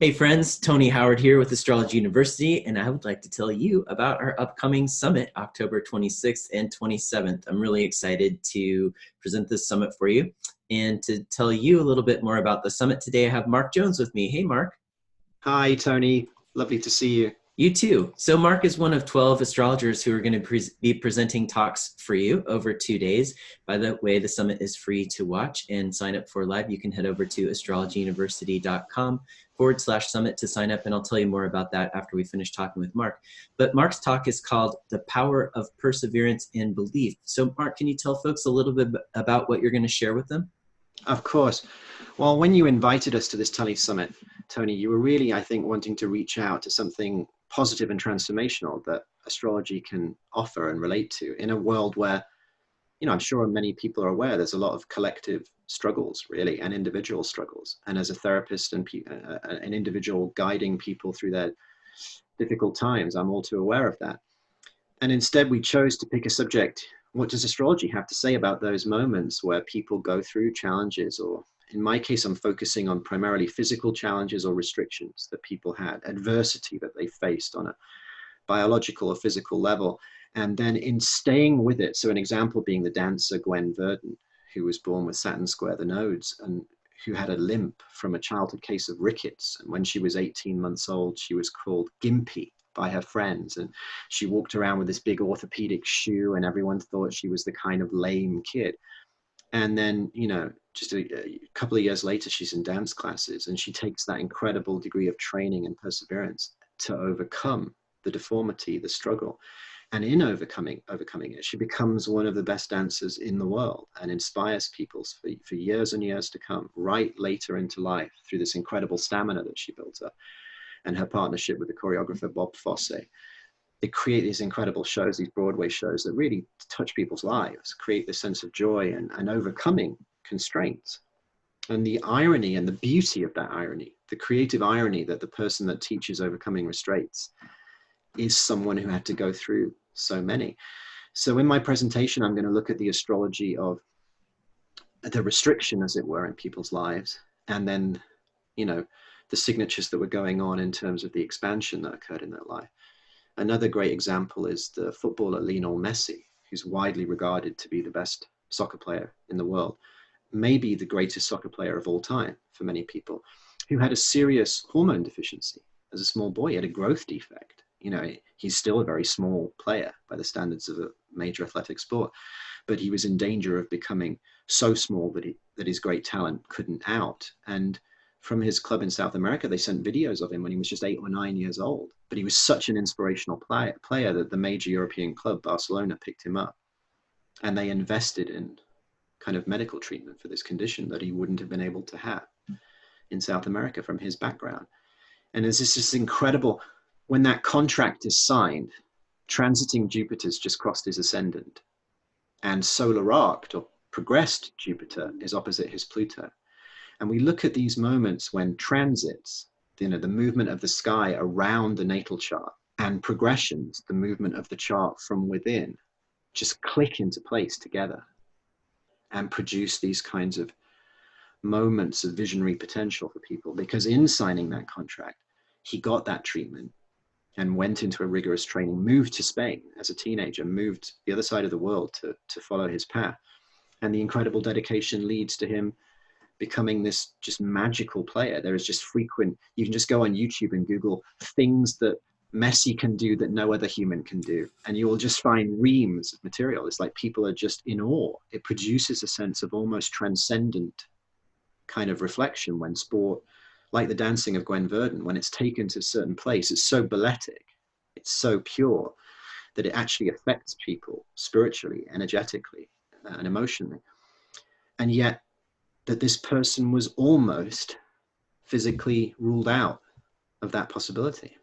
Hey friends, Tony Howard here with Astrology University, and I would like to tell you about our upcoming summit, October 26th and 27th. I'm really excited to present this summit for you. And to tell you a little bit more about the summit today, I have Mark Jones with me. Hey, Mark. Hi, Tony. Lovely to see you. You too. So Mark is one of 12 astrologers who are going to be presenting talks for you over 2 days. By the way, the summit is free to watch and sign up for live. You can head over to astrologyuniversity.com/summit to sign up, and I'll tell you more about that after we finish talking with Mark. But Mark's talk is called The Power of Perseverance and Belief. So Mark, can you tell folks a little bit about what you're going to share with them? Of course. Well, when you invited us to this Tele Summit, Tony, you were really, I think, wanting to reach out to something positive and transformational that astrology can offer and relate to in a world where, I'm sure many people are aware there's a lot of collective struggles, really, and individual struggles. And as a therapist and an individual guiding people through their difficult times, I'm all too aware of that. And instead, we chose to pick a subject. What does astrology have to say about those moments where people go through challenges, or in my case, I'm focusing on primarily physical challenges or restrictions that people had, adversity that they faced on a biological or physical level, and then in staying with it. So an example being the dancer Gwen Verdon, who was born with Saturn square the nodes and who had a limp from a childhood case of rickets. And when she was 18 months old, she was called Gimpy by her friends. And she walked around with this big orthopedic shoe, and everyone thought she was the kind of lame kid. And then, just a couple of years later, she's in dance classes, and she takes that incredible degree of training and perseverance to overcome the deformity, the struggle. And in overcoming it, she becomes one of the best dancers in the world and inspires people for years and years to come, right later into life, through this incredible stamina that she built up and her partnership with the choreographer Bob Fosse. They create these incredible shows, these Broadway shows that really touch people's lives, create this sense of joy and overcoming constraints. And the irony and the beauty of that irony, the creative irony that the person that teaches overcoming restraints is someone who had to go through so many. So in my presentation, I'm going to look at the astrology of the restriction, as it were, in people's lives, and then, the signatures that were going on in terms of the expansion that occurred in their life. Another great example is the footballer Lionel Messi, who's widely regarded to be the best soccer player in the world, maybe the greatest soccer player of all time for many people, who had a serious hormone deficiency as a small boy. He had a growth defect. He's still a very small player by the standards of a major athletic sport, but he was in danger of becoming so small that his great talent couldn't out. And from his club in South America, they sent videos of him when he was just 8 or 9 years old. But he was such an inspirational player that the major European club, Barcelona, picked him up. And they invested in kind of medical treatment for this condition that he wouldn't have been able to have in South America from his background. And it's just incredible. When that contract is signed, transiting Jupiter's just crossed his ascendant, and solar arced or progressed Jupiter is opposite his Pluto. And we look at these moments when transits, the movement of the sky around the natal chart, and progressions, the movement of the chart from within, just click into place together and produce these kinds of moments of visionary potential for people. Because in signing that contract, he got that treatment and went into a rigorous training, moved to Spain as a teenager, moved the other side of the world to follow his path. And the incredible dedication leads to him becoming this just magical player. There is just you can just go on YouTube and Google things that Messi can do that no other human can do, and you will just find reams of material. It's like people are just in awe. It produces a sense of almost transcendent kind of reflection when sport, like the dancing of Gwen Verdon, when it's taken to a certain place, it's so balletic, it's so pure that it actually affects people spiritually, energetically, and emotionally. And yet that this person was almost physically ruled out of that possibility.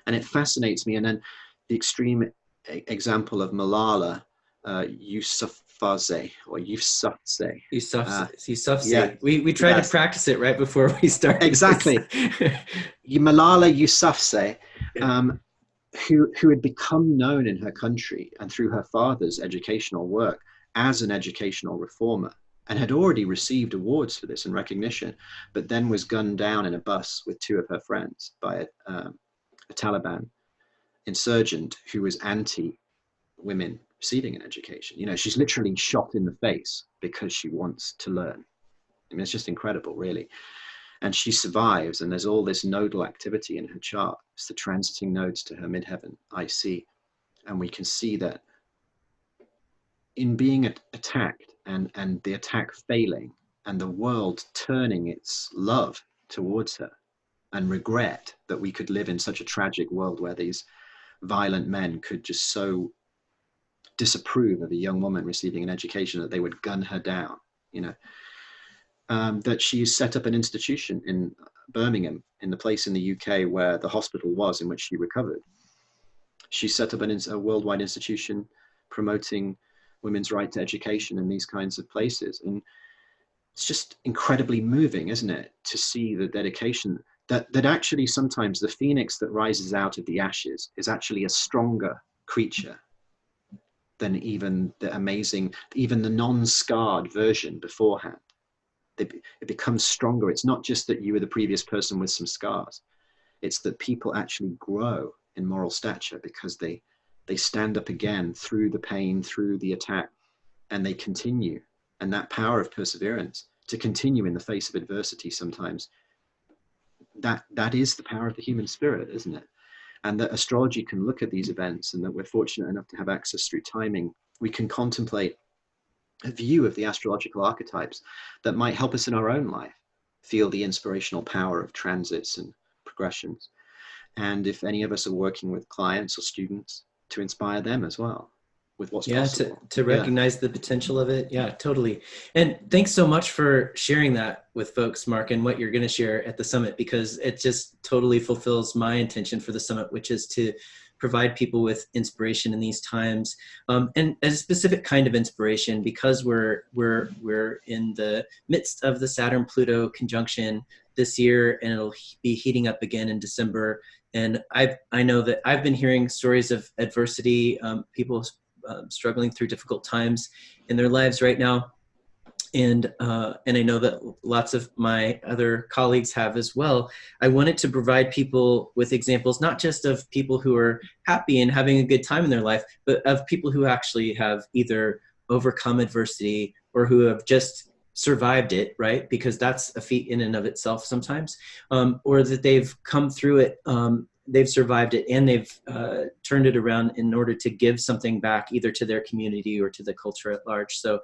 And it fascinates me. And then the extreme example of Malala Yousafzai, or Yousafzai. Yousafzai. Yeah, We tried to practice it right before we started. Exactly. Malala Yousafzai, who had become known in her country and through her father's educational work as an educational reformer. and had already received awards for this and recognition, but then was gunned down in a bus with two of her friends by a Taliban insurgent who was anti women receiving an education. You know, she's literally shot in the face because she wants to learn. I mean, it's just incredible, really. And she survives, and there's all this nodal activity in her chart. It's the transiting nodes to her midheaven, IC. And we can see that in being attacked and the attack failing and the world turning its love towards her and regret that we could live in such a tragic world where these violent men could just so disapprove of a young woman receiving an education that they would gun her down, you know, that she set up an institution in Birmingham, in the place in the UK where the hospital was in which she recovered. She set up a worldwide institution promoting women's right to education in these kinds of places. And it's just incredibly moving, isn't it, to see the dedication that actually sometimes the phoenix that rises out of the ashes is actually a stronger creature than even the non-scarred version beforehand. It becomes stronger. It's not just that you were the previous person with some scars. It's that people actually grow in moral stature because they stand up again through the pain, through the attack, and they continue. And that power of perseverance to continue in the face of adversity sometimes, that is the power of the human spirit, isn't it? And that astrology can look at these events, and that we're fortunate enough to have access through timing. We can contemplate a view of the astrological archetypes that might help us in our own life, feel the inspirational power of transits and progressions. And if any of us are working with clients or students, to inspire them as well with what's possible. to recognize the potential of it. Yeah, totally. And thanks so much for sharing that with folks, Mark, and what you're going to share at the summit, because it just totally fulfills my intention for the summit, which is to provide people with inspiration in these times, and a specific kind of inspiration, because we're in the midst of the Saturn-Pluto conjunction this year, and it'll be heating up again in December. And I know that I've been hearing stories of adversity, people struggling through difficult times in their lives right now. And I know that lots of my other colleagues have as well. I wanted to provide people with examples, not just of people who are happy and having a good time in their life, but of people who actually have either overcome adversity or who have just survived it, right? Because that's a feat in and of itself sometimes, or that they've come through it, they've survived it, and they've turned it around in order to give something back either to their community or to the culture at large. So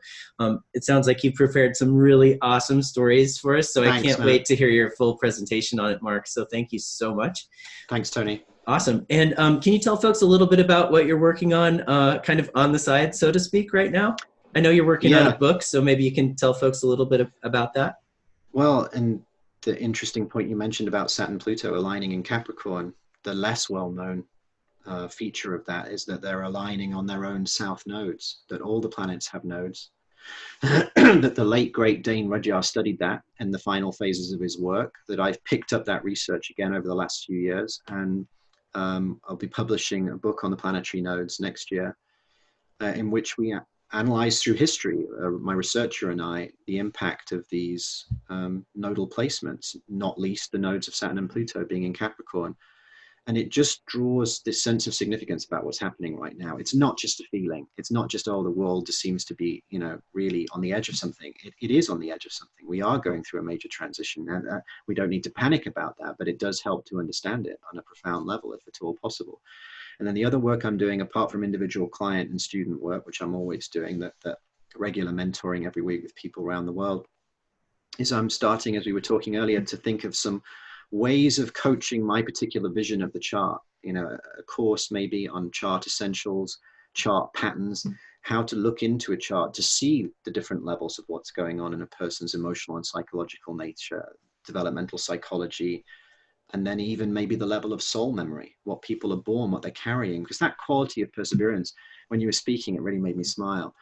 it sounds like you've prepared some really awesome stories for us. So I can't wait to hear your full presentation on it, Mark. So thank you so much. Thanks, Tony. Awesome. And can you tell folks a little bit about what you're working on kind of on the side, so to speak, right now? I know you're working on a book, so maybe you can tell folks a little bit about that. Well, and the interesting point you mentioned about Saturn-Pluto aligning in Capricorn, the less well-known feature of that is that they're aligning on their own south nodes, that all the planets have nodes, that the late, great Dane Rudhyar studied that in the final phases of his work, that I've picked up that research again over the last few years, and I'll be publishing a book on the planetary nodes next year, in which we analyze through history, my researcher and I, the impact of these nodal placements, not least the nodes of Saturn and Pluto being in Capricorn. And it just draws this sense of significance about what's happening right now. It's not just a feeling. It's not just, oh, the world just seems to be, you know, really on the edge of something. It is on the edge of something. We are going through a major transition, and we don't need to panic about that, but it does help to understand it on a profound level, if at all possible. And then the other work I'm doing, apart from individual client and student work, which I'm always doing, that regular mentoring every week with people around the world, is I'm starting, as we were talking earlier, to think of some ways of coaching my particular vision of the chart. You know, a course maybe on chart essentials, chart patterns, how to look into a chart to see the different levels of what's going on in a person's emotional and psychological nature, developmental psychology, and then even maybe the level of soul memory, what people are born, what they're carrying. Because that quality of perseverance, when you were speaking, it really made me smile.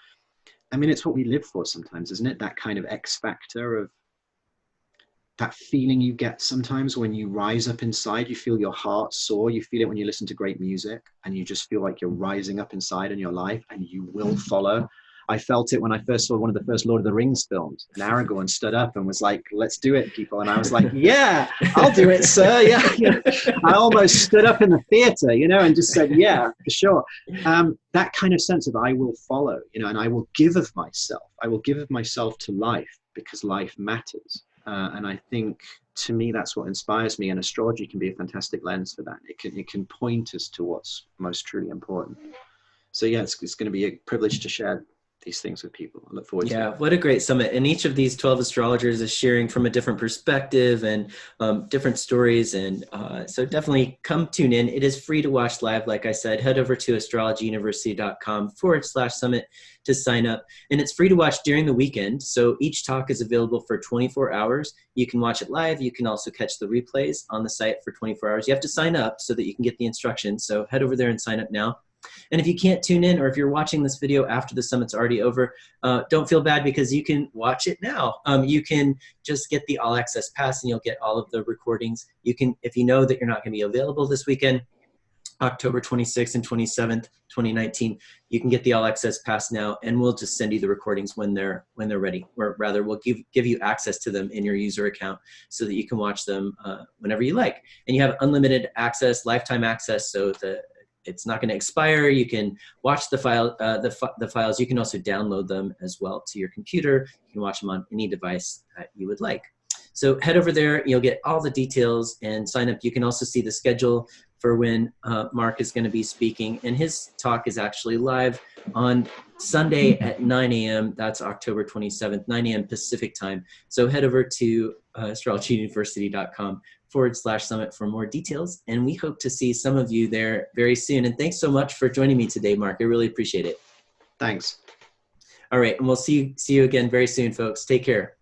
I mean, it's what we live for sometimes, isn't it? That kind of X factor of that feeling you get sometimes when you rise up inside, you feel your heart soar. You feel it when you listen to great music, and you just feel like you're rising up inside in your life, and you will follow. I felt it when I first saw one of the first Lord of the Rings films, and Aragorn stood up and was like, "Let's do it, people." And I was like, "Yeah, I'll do it, sir." Yeah, yeah. I almost stood up in the theater, and just said, "Yeah, for sure." That kind of sense of I will follow, and I will give of myself. I will give of myself to life because life matters. And I think, to me, that's what inspires me, and astrology can be a fantastic lens for that. It can point us to what's most truly important. So yeah, it's going to be a privilege to share these things with people. I look forward to Yeah, it. what a great summit. And each of these 12 astrologers is sharing from a different perspective and different stories. And so definitely come tune in. It is free to watch live. Like I said, head over to astrologyuniversity.com/summit to sign up. And it's free to watch during the weekend. So each talk is available for 24 hours. You can watch it live. You can also catch the replays on the site for 24 hours. You have to sign up so that you can get the instructions. So head over there and sign up now. And if you can't tune in, or if you're watching this video after the summit's already over, don't feel bad because you can watch it now. You can just get the all access pass and you'll get all of the recordings. You can, if you know that you're not going to be available this weekend, October 26th and 27th, 2019, you can get the all access pass now, and we'll just send you the recordings when they're ready, or rather we'll give you access to them in your user account so that you can watch them whenever you like. And you have unlimited access, lifetime access, so it's not going to expire. You can watch the files. You can also download them as well to your computer. You can watch them on any device that you would like. So head over there. You'll get all the details and sign up. You can also see the schedule for when Mark is going to be speaking. And his talk is actually live on Sunday at 9 a.m. That's October 27th, 9 a.m. Pacific time. So head over to astrologyuniversity.com/summit for more details. And we hope to see some of you there very soon. And thanks so much for joining me today, Mark. I really appreciate it. Thanks. All right. And we'll see you again very soon, folks. Take care.